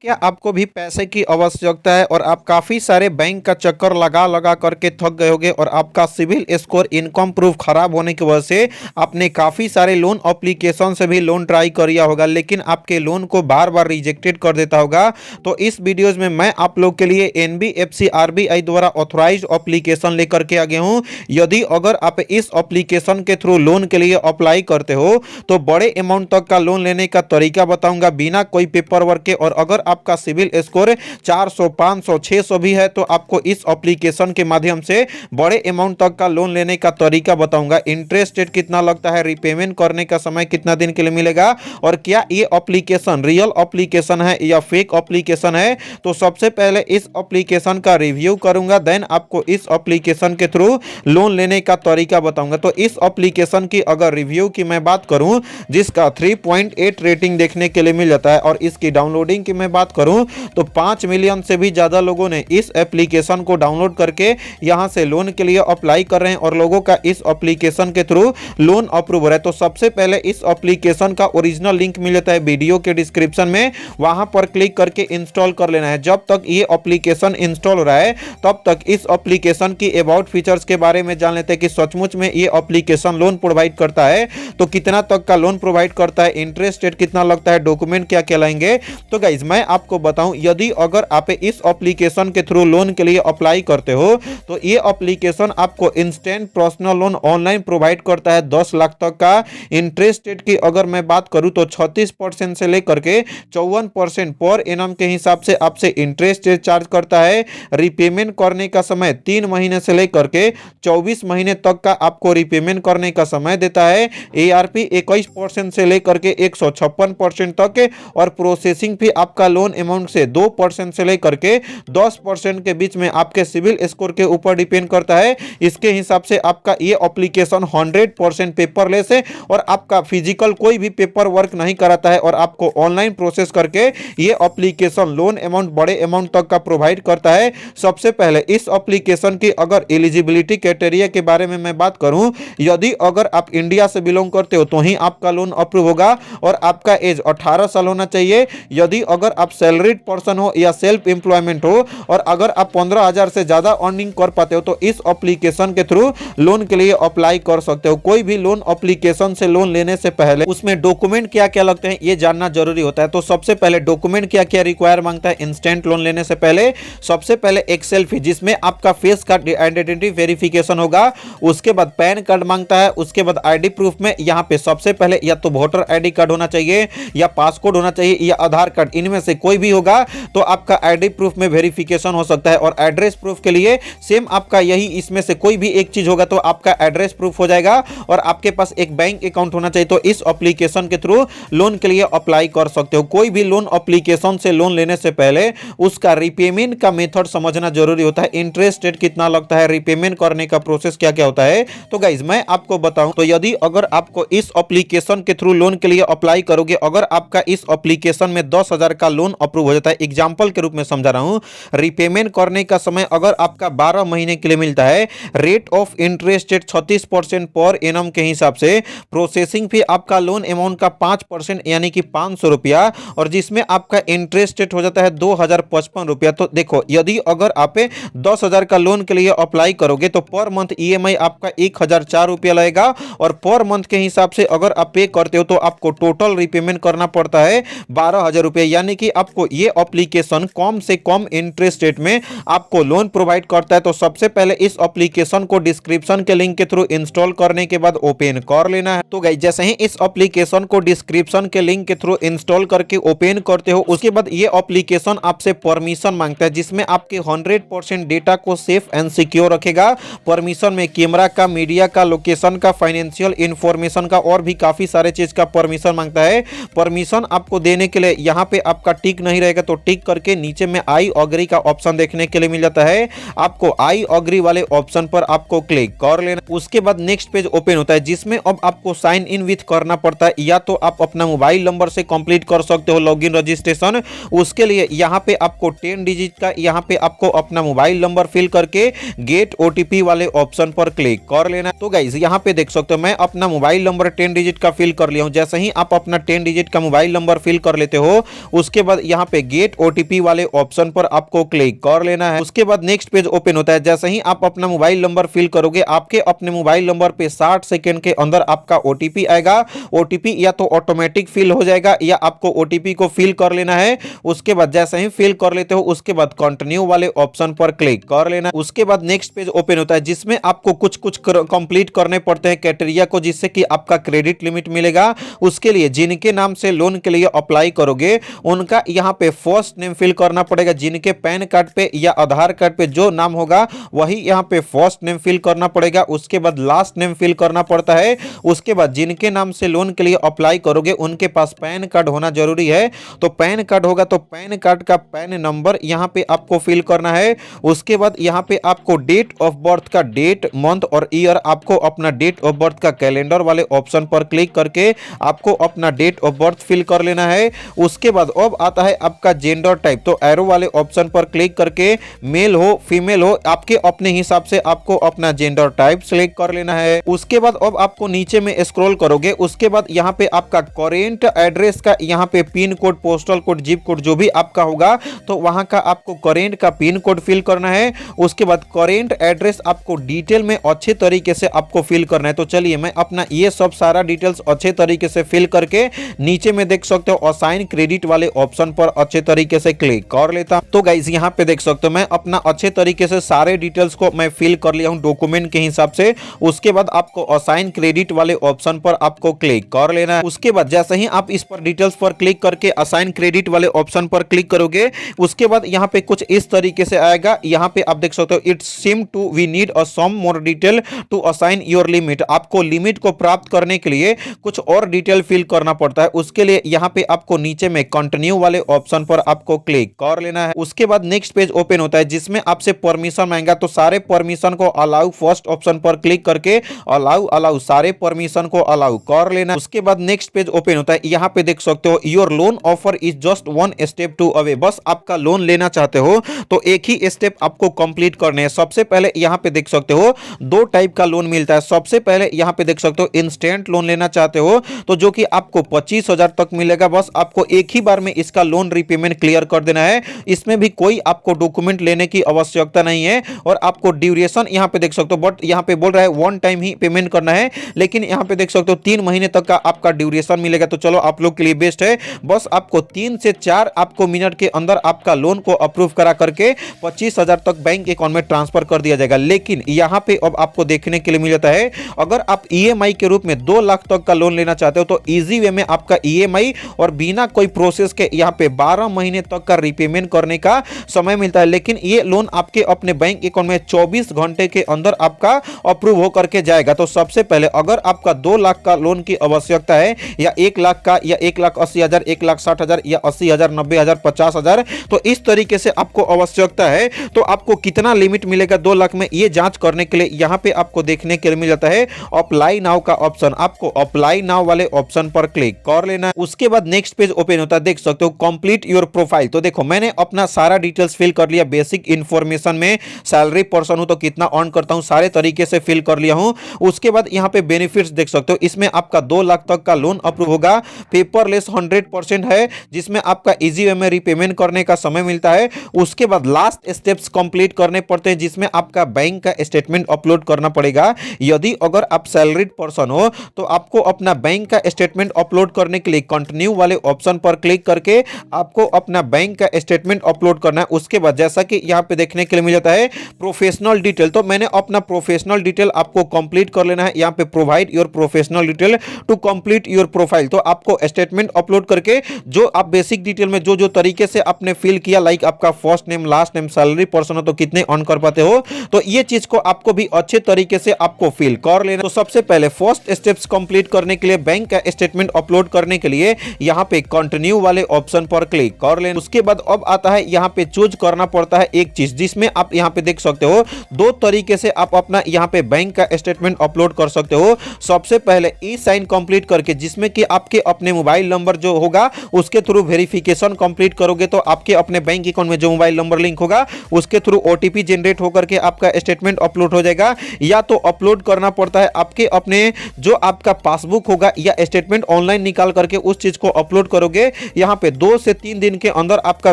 क्या आपको भी पैसे की आवश्यकता है और आप काफ़ी सारे बैंक का चक्कर लगा लगा करके थक गए होंगे और आपका सिविल स्कोर इनकम प्रूफ खराब होने की वजह से आपने काफ़ी सारे लोन एप्लीकेशन से भी लोन ट्राई किया होगा, लेकिन आपके लोन को बार बार रिजेक्टेड कर देता होगा। तो इस वीडियोज़ में मैं आप लोग के लिए एनबीएफसी आरबीआई द्वारा ऑथराइज्ड एप्लीकेशन लेकर के आ गया हूँ। यदि अगर आप इस एप्लीकेशन के थ्रू लोन के लिए अप्लाई करते हो तो बड़े अमाउंट तक का लोन लेने का तरीका बताऊंगा बिना कोई पेपर वर्क के। और अगर आपका सिविल स्कोर 400, 500, 600 भी है तो आपको इस एप्लीकेशन के माध्यम से बड़े अमाउंट तक का लोन लेने का तरीका बताऊंगा। इंटरेस्ट रेट कितना लगता है, रीपेमेंट करने का समय कितना दिन के लिए मिलेगा और क्या ये एप्लीकेशन रियल एप्लीकेशन है या फेक एप्लीकेशन है। तो सबसे पहले इस एप्लीकेशन का रिव्यू करूंगा, देन आपको इस एप्लीकेशन के थ्रू लोन लेने का तरीका बताऊंगा। तो इस एप्लीकेशन की अगर रिव्यू की मैं बात करूं जिसका 3.8 रेटिंग देखने के लिए मिल जाता है और इसकी डाउनलोडिंग की मैं बात करूं तो 5 मिलियन से भी ज़्यादा लोगों ने इस एप्लीकेशन को डाउनलोड करके यहां से लोन के लिए अप्लाई कर रहे हैं और लोगों का इस एप्लीकेशन के थ्रू लोन अप्रूव हो रहा है। तो सबसे पहले इस एप्लीकेशन का ओरिजिनल लिंक मिल जाता है वीडियो के डिस्क्रिप्शन में, वहां पर क्लिक करके इंस्टॉल कर लेना है। जब तक ये एप्लीकेशन इंस्टॉल हो रहा है तब तक इस एप्लीकेशन की अबाउट फीचर्स के बारे में जान लेते हैं कि सचमुच में ये एप्लीकेशन लोन प्रोवाइड करता है तो कितना तक का लोन प्रोवाइड करता है, इंटरेस्ट रेट कितना लगता है, डॉक्यूमेंट क्या कहलाएंगे। तो गाइज मैं आपको बताऊं, यदि अगर आप इस एप्लीकेशन के थ्रू लोन के लिए अप्लाई करते हो तो ये एप्लीकेशन आपको instant personal loan online provide करता है 10 लाख तक का। इंटरेस्ट रेट की अगर मैं बात करूं तो 36% से लेकर के 54% पर एनम के हिसाब से आपसे इंटरेस्ट रेट चार्ज करता है। रिपेमेंट करने का समय 3 महीने से लेकर के 24 महीने तक का आपको रिपेमेंट करने का समय देता है। एआरपी 21% से लेकर के 156% तक और प्रोसेसिंग फी आपका लोन अमाउंट से 2% से लेकर के 10% के बीच में आपके सिविल स्कोर के ऊपर डिपेंड करता है। इसके हिसाब से आपका ये एप्लीकेशन 100% पेपरलेस है और आपका फिजिकल कोई भी पेपर वर्क नहीं कराता है और आपको ऑनलाइन प्रोसेस करके ये एप्लीकेशन लोन अमाउंट बड़े अमाउंट तक का प्रोवाइड करता है। सबसे पहले इस एप्लीकेशन की अगर एलिजिबिलिटी क्राइटेरिया के बारे में मैं बात करूं, यदि अगर आप इंडिया से बिलोंग करते हो तो ही आपका लोन अप्रूव होगा और आपका एज 18 साल होना चाहिए। यदि अगर आप सैलरीड पर्सन हो या सेल्फ एम्प्लॉयमेंट हो और अगर आप 15,000 से ज्यादा अर्निंग कर पाते हो तो इस एप्लीकेशन के थ्रू लोन के लिए अप्लाई कर सकते हो। कोई भी लोन एप्लीकेशन से लोन लेने से पहले उसमें डॉक्यूमेंट क्या क्या लगते हैं ये जानना जरूरी होता है। तो सबसे पहले डॉक्यूमेंट क्या क्या रिक्वायर मांगता है इंस्टेंट लोन लेने से पहले, सबसे पहले एक सेल्फी जिसमें आपका फेस का आइडेंटिटी वेरिफिकेशन होगा, उसके बाद पैन कार्ड मांगता है, उसके बाद आईडी प्रूफ में यहाँ पे सबसे पहले या तो वोटर आईडी कार्ड होना चाहिए या पासपोर्ट होना चाहिए या आधार कार्ड, इनमें से कोई भी होगा तो आपका आईडी प्रूफ में वेरिफिकेशन हो सकता है। और एड्रेस प्रूफ के लिए सेम आपका यही इसमें से कोई भी एक चीज होगा तो आपका एड्रेस प्रूफ हो जाएगा और आपके पास एक बैंक अकाउंट होना चाहिए। तो इस एप्लीकेशन के थ्रू लोन के लिए अप्लाई कर सकते हो। कोई भी लोन एप्लीकेशन से लोन लेने से पहले उसका रीपेमेंट का मेथड समझना जरूरी होता है, इंटरेस्ट रेट कितना लगता है, रीपेमेंट करने का प्रोसेस क्या क्या होता है। तो गाइज मैं आपको बताऊं तो यदि अगर आपको इस एप्लीकेशन के थ्रू लोन के लिए अप्लाई करोगे, अगर आपका इस एप्लीकेशन में 10,000 का लोन अप्रूव हो जाता है, एग्जांपल के रूप में समझा रहा हूं, रीपेमेंट करने का समय अगर आपका 12 महीने के लिए मिलता है, rate of interest rate 36% per annum के हिसाब से, प्रोसेसिंग फी आपका लोन अमाउंट का 5% यानी कि 500 रुपया और जिसमें आपका इंटरेस्ट रेट हो जाता है 2,055 रुपया। तो देखो यदि अगर आप 10,000 का लोन के लिए अप्लाई करोगे तो पर मंथ ईएमआई आपका 1,004 रुपया लगेगा और पर मंथ के हिसाब से अगर आप पे करते हो तो आपको टोटल रिपेमेंट करना पड़ता है 12,000 रुपये। यानी कि आपको ये एप्लीकेशन कम से कम इंटरेस्ट रेट में आपको लोन प्रोवाइड करता है। तो सबसे पहले इस एप्लीकेशन को डिस्क्रिप्शन के लिंक के थ्रू इंस्टॉल करने के बाद ओपन कर लेना है। तो गाइस जैसे ही इस एप्लीकेशन को डिस्क्रिप्शन के लिंक के थ्रू इंस्टॉल करके ओपन करते हो उसके बाद ये एप्लीकेशन आपसे परमिशन मांगता है जिसमें आपके 100% डेटा को सेफ एंड सिक्योर रखेगा। परमिशन में कैमरा का, मीडिया का, लोकेशन का, फाइनेंशियल इंफॉर्मेशन का और भी काफी सारे चीज का परमिशन मांगता है। परमिशन आपको देने के लिए यहाँ पे आपका टिक नहीं रहेगा तो टिक करके नीचे में आई अग्री का ऑप्शन देखने के लिए मिल जाता है। आपको आई अग्री वाले ऑप्शन पर आपको क्लिक कर लेना। उसके बाद नेक्स्ट पेज ओपन होता है जिसमें अब आपको साइन इन विथ करना पड़ता है, या तो आप अपना मोबाइल नंबर से कंप्लीट कर सकते हो लॉगिन रजिस्ट्रेशन। उसके लिए यहाँ पे आपको 10 डिजिट का यहाँ पे आपको अपना मोबाइल नंबर फिल करके गेट ओटीपी वाले ऑप्शन पर क्लिक कर लेना। तो गाइज यहाँ पे देख सकते हो मैं अपना मोबाइल नंबर 10 डिजिट का फिल कर लिया हूँ। जैसे ही आप अपना 10 डिजिट का मोबाइल नंबर फिल कर लेते हो उसके बाद बाद यहाँ पे गेट ओटीपी वाले ऑप्शन पर आपको क्लिक कर लेना है। उसके बाद नेक्स्ट पेज ओपन होता है। जैसे ही आप अपना मोबाइल नंबर फिल करोगे, आपके अपने मोबाइल नंबर पे 60 सेकंड के अंदर आपका ओटीपी आएगा। ओटीपी या तो ऑटोमेटिक फिल हो जाएगा या आपको ओटीपी को फिल कर लेना है। उसके बाद जैसे ही फिल कर लेते हो, उसके बाद कंटिन्यू वाले ऑप्शन पर क्लिक कर लेना। उसके बाद नेक्स्ट पेज ओपन होता है जिसमें आपको कुछ कंप्लीट करने पड़ते हैं क्राइटेरिया को, जिससे कि आपका क्रेडिट लिमिट मिलेगा। उसके लिए जिनके नाम से लोन के लिए अप्लाई करोगे उनका यहाँ पे फर्स्ट नेम फिल करना पड़ेगा। जिनके पैन कार्ड पे या आधार कार्ड पे जो नाम होगा वही यहाँ पे फर्स्ट नेम फिल करना पड़ेगा। उसके बाद लास्ट नेम फिल करना पड़ता है। उसके बाद जिनके नाम से लोन के लिए अप्लाई करोगे उनके पास पैन कार्ड होना जरूरी है। तो पैन कार्ड होगा तो पैन कार्ड का पैन नंबर यहाँ पे आपको फिल करना है। उसके बाद यहाँ पे आपको डेट ऑफ बर्थ का डेट, मंथ और ईयर, आपको अपना डेट ऑफ बर्थ का कैलेंडर वाले ऑप्शन पर क्लिक करके आपको अपना डेट ऑफ बर्थ फिल कर लेना है। उसके बाद अब आता है आपका जेंडर टाइप। तो एरो वाले ऑप्शन पर क्लिक करके मेल हो फीमेल हो, आपके अपने हिसाब से आपको अपना जेंडर टाइप सिलेक्ट कर लेना है। उसके बाद अब आपको नीचे में स्क्रॉल करोगे, उसके बाद यहाँ पे आपका करेंट एड्रेस का यहाँ पे pin code, postal code, zip code जो भी आपका होगा तो वहां का आपको करेंट का पिन कोड फिल करना है। उसके बाद करेंट एड्रेस आपको डिटेल में अच्छे तरीके से आपको फिल करना है। तो चलिए मैं अपना ये सब सारा डिटेल्स अच्छे तरीके से फिल करके नीचे में देख सकते हो असाइन क्रेडिट वाले ऑप्शन पर अच्छे तरीके से क्लिक कर लेता। तो गाइस यहाँ पे देख सकते हो मैं अपना अच्छे तरीके से सारे डिटेल्स को मैं फिल कर लिया हूँ डॉक्यूमेंट के हिसाब से। उसके बाद आपको असाइन क्रेडिट वाले ऑप्शन पर आपको क्लिक कर लेना है। उसके बाद जैसे ही आप इस पर डिटेल्स पर क्लिक करके असाइन क्रेडिट वाले ऑप्शन पर क्लिक करोगे, उसके बाद यहाँ पे कुछ इस तरीके से आएगा। यहाँ पे आप देख सकते हो it's seem to we need a some more detail to assign your limit. आपको लिमिट को प्राप्त करने के लिए कुछ और डिटेल फिल करना पड़ता है। उसके लिए यहाँ पे आपको नीचे में कंटिन्यू वाले ऑप्शन पर आपको क्लिक कर लेना है। उसके बाद नेक्स्ट पेज ओपन होता है जिसमें आपसे परमिशन मांगेगा। तो सारे परमिशन को अलाउ फर्स्ट ऑप्शन पर क्लिक करके अलाउ सारे परमिशन को अलाउ कर लेना। उसके बाद नेक्स्ट पेज ओपन होता है। यहाँ पे देख सकते हो your loan offer is just one step to away. बस आपका लोन लेना चाहते हो तो एक ही स्टेप आपको कंप्लीट करने हैं। सबसे पहले यहाँ पे देख सकते हो दो टाइप का लोन मिलता है। सबसे पहले यहाँ पे देख सकते हो इंस्टेंट लोन लेना चाहते हो तो जो कि आपको 25,000 तक मिलेगा। बस आपको एक ही बार में इसका लोन रीपेमेंट क्लियर कर देना है। इसमें भी कोई आपको डॉक्यूमेंट लेने की आवश्यकता नहीं है। और आपको ड्यूरेशन यहाँ पे देख सकते हो, बट यहाँ पे बोल रहा है वन टाइम ही पेमेंट करना है, लेकिन यहाँ पे देख सकते हो 3 महीने तक का आपका ड्यूरेशन मिलेगा। तो चलो आप लोग के लिए बेस्ट है। बस आपको 3 से 4 आपको मिनट के अंदर आपका लोन को अप्रूव करा करके 25,000 तक बैंक अकाउंट में ट्रांसफर कर दिया जाएगा। लेकिन यहाँ पे अब आपको देखने के लिए मिल जाता है अगर आप ईएमआई के रूप में 2 लाख तक का लोन लेना चाहते हो तो इजी वे में आपका ईएमआई और बिना कोई प्रोसेस के यहाँ पे 12 महीने तक का रीपेमेंट करने का समय मिलता है। लेकिन ये लोन आपके अपने बैंक अकाउंट में 24 घंटे के अंदर आपका अप्रूव होकर के जाएगा। तो सबसे पहले अगर आपका 2 लाख का लोन की आवश्यकता है या 1 लाख का या 1,80,000, 1,60,000 या 80,000, 90,000, 50,000, तो इस तरीके से आपको आवश्यकता है तो आपको कितना लिमिट मिलेगा 2 लाख में, ये जांच करने के लिए यहाँ पे आपको देखने के लिए मिल जाता है अप्लाई नाउ का ऑप्शन। आपको अप्लाई नाउ वाले ऑप्शन पर क्लिक कर लेना है। उसके बाद नेक्स्ट पेज ओपन होता है। देख सकते हो कंप्लीट योर प्रोफाइल। तो देखो मैंने अपना सारा डिटेल्स फिल कर लिया। बेसिक इंफॉर्मेशन में सैलरी पर्सन हूं तो कितना अर्न करता हूं सारे तरीके से फिल कर लिया हूं। उसके बाद यहाँ पे बेनिफिट्स देख सकते हो, इसमें आपका 2 लाख तक का लोन अप्रूव होगा। पेपरलेस 100% है जिसमें आपका इजी वे में रीपेमेंट करने का समय मिलता है। उसके बाद लास्ट स्टेप्स कंप्लीट करने पड़ते हैं जिसमें आपका बैंक का स्टेटमेंट अपलोड करना पड़ेगा। यदि अगर आप सैलरीड पर्सन हो तो आपको अपना बैंक का स्टेटमेंट अपलोड करने के लिए कंटिन्यू वाले ऑप्शन पर क्लिक करके आपको अपना बैंक का स्टेटमेंट अपलोड करना है। उसके बाद जैसा कि यहाँ पे देखने के लिए मिल जाता है प्रोफेशनल डिटेल, तो मैंने अपना प्रोफेशनल डिटेल आपको कंप्लीट कर लेना है। यहाँ पे provide your professional detail to complete your profile. तो आपको स्टेटमेंट अपलोड करके जो आप बेसिक डिटेल में जो जो तरीके से आपने फिल किया, लाइक आपका first name, last name, salary person हो तो कितने अर्न कर पाते हो, तो ये चीज को आपको भी अच्छे तरीके से आपको फिल कर लेना। तो सबसे पहले फर्स्ट स्टेप्स कंप्लीट करने के लिए बैंक का स्टेटमेंट अपलोड करने के लिए यहाँ पे कंटिन्यू वाले ऑप्शन पर क्लिक कर लेना। उसके बाद अब आता है यहाँ पे चूज करना पड़ता है एक चीज जिसमें आप यहाँ पे देख सकते हो 2 तरीके से आप अपना यहाँ पे बैंक का स्टेटमेंट अपलोड कर सकते हो। सबसे पहले ई साइन कंप्लीट करके जिसमें कि आपके अपने मोबाइल नंबर जो होगा उसके थ्रू वेरिफिकेशन कंप्लीट करोगे तो आपके अपने बैंक अकाउंट में जो मोबाइल नंबर लिंक होगा उसके थ्रू ओटीपी जनरेट होकर के आपका स्टेटमेंट अपलोड हो जाएगा। या तो अपलोड करना पड़ता है आपके अपने जो आपका पासबुक होगा या स्टेटमेंट ऑनलाइन निकाल करके उस चीज को अपलोड करोगे। यहाँ पे 2 से 3 दिन के अंदर आपका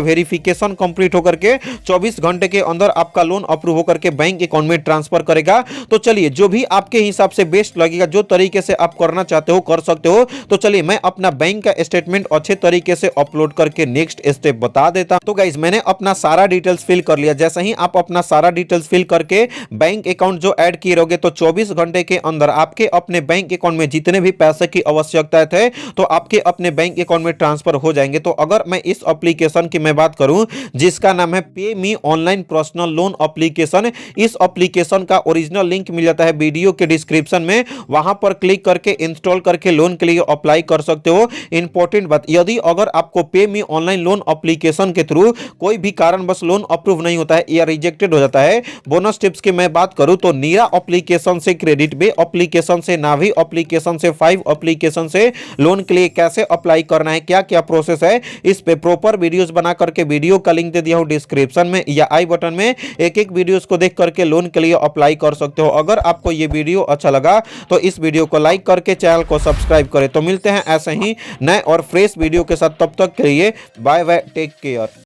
वेरिफिकेशन कंप्लीट होकर के 24 घंटे के अंदर आपका लोन अप्रूव होकर के बैंक अकाउंट में ट्रांसफर करेगा। तो चलिए जो भी आपके हिसाब से बेस्ट लगेगा, जो तरीके से आप करना चाहते हो कर सकते हो। तो चलिए मैं अपना बैंक का स्टेटमेंट अच्छे तरीके से अपलोड करके नेक्स्ट स्टेप बता देता हूं। तो गाइज मैंने अपना सारा डिटेल्स फिल कर लिया। जैसे ही आप अपना सारा डिटेल्स फिल करके बैंक अकाउंट जो ऐड किए रहोगे तो 24 घंटे के अंदर आपके अपने बैंक अकाउंट में जितने भी पैसे की आवश्यकता थे तो आपके अपने बैंक अकाउंट में ट्रांसफर हो जाएंगे। तो अगर मैं इस एप्लीकेशन की मैं बात करूं जिसका नाम है पे मी ऑनलाइन पर्सनल लोन एप्लीकेशन, इस एप्लीकेशन का ओरिजिनल लिंक मिल जाता है वीडियो के डिस्क्रिप्शन में, वहां पर क्लिक करके इंस्टॉल करके लोन के लिए अप्लाई कर सकते हो। इंपॉर्टेंट बात, यदि अगर आपको पे मी ऑनलाइन लोन एप्लीकेशन के थ्रू कोई भी कारणवश लोन अप्रूव नहीं होता है या रिजेक्टेड हो जाता है, बोनस टिप्स की मैं बात करूं तो नीरा एप्लीकेशन से, क्रेडिट बे एप्लीकेशन से, नावी एप्लीकेशन से, 5 एप्लीकेशन से लोन के लिए कैसे अप्लाई करना है, क्या क्या प्रोसेस है, इस पे प्रॉपर वीडियोस बना करके वीडियो का लिंक दे दिया हूं डिस्क्रिप्शन में या आई बटन में। एक एक वीडियोस को देख करके लोन के लिए अप्लाई कर सकते हो। अगर आपको ये वीडियो अच्छा लगा तो इस वीडियो को लाइक करके चैनल को सब्सक्राइब करें। तो मिलते हैं ऐसे ही नए और फ्रेश वीडियो के साथ, तब तक के लिए बाय बाय, टेक केयर।